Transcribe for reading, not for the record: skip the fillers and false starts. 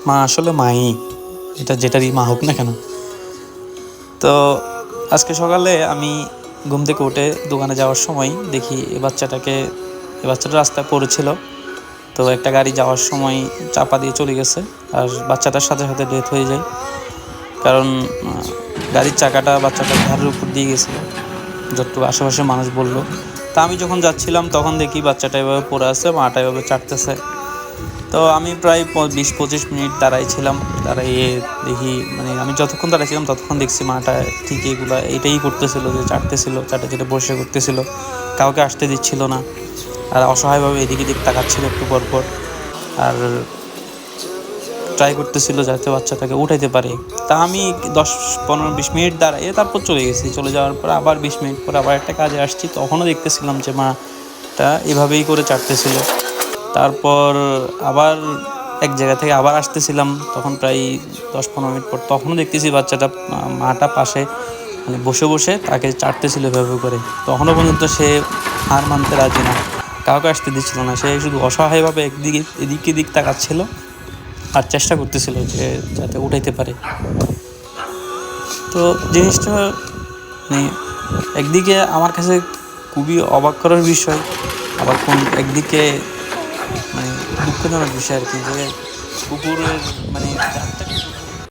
মা আসলে মাই, এটা যেটারই মা হোক না কেন। তো আজকে সকালে আমি ঘুম থেকে উঠে দোকানে যাওয়ার সময় দেখি এই বাচ্চাটা রাস্তায় পড়েছিল। তো একটা গাড়ি যাওয়ার সময় চাপা দিয়ে চলে গেছে, আর বাচ্চাটার সাথে সাথে ডেথ হয়ে যায়। কারণ গাড়ির চাকাটা বাচ্চাটার ঘাড়ের উপর দিয়ে গেছিলো, যতটুকু আশেপাশের মানুষ বললো। তা আমি যখন যাচ্ছিলাম তখন দেখি বাচ্চাটা এভাবে পড়ে আছে, মাটা এভাবে চাটতেছে। তো আমি প্রায় 20-25 মিনিট দাঁড়াইছিলাম। দাঁড়াইয়ে দেখি, মানে আমি যতক্ষণ দাঁড়াইছিলাম ততক্ষণ দেখছি মাটা ঠিক এটাই করতেছিল, যে চাটতেছিল, চাটে বসে করতেছিল, কাউকে আসতে দিচ্ছিল না। আর অসহায়ভাবে এদিকে দিক তাকাচ্ছিল একটু পর পর, আর ট্রাই করতেছিল যাতে বাচ্চাটাকে উঠাইতে পারে। তা আমি 10-15-20 মিনিট দাঁড়াইয়ে তারপর চলে গেছি। চলে যাওয়ার পর আবার 20 মিনিট পর আবার একটা কাজে আসছি, তখনও দেখতেছিলাম যে মাটা এভাবেই করে চাটতেছিল। তারপর আবার এক জায়গা থেকে আবার আসতেছিলাম, তখন প্রায় 10-15 মিনিট পর তখনও দেখতেছি বাচ্চাটা, মাটা পাশে মানে বসে বসে তাকে চাটতেছিল এভাবে করে। তখনও পর্যন্ত সে হার মানতে রাজি না, কাউকে আসতে দিচ্ছিল না। সে শুধু অসহায়ভাবে এদিক এদিক তাকাচ্ছিল আর চেষ্টা করতেছিল যে যাতে উঠাইতে পারে। তো জিনিসটা মানে একদিকে আমার কাছে খুবই অবাক করার বিষয়, আবার একদিকে মানে দুঃখজনক বিষয় আর কি, যে কুকুরের মানে 4টা কুকুর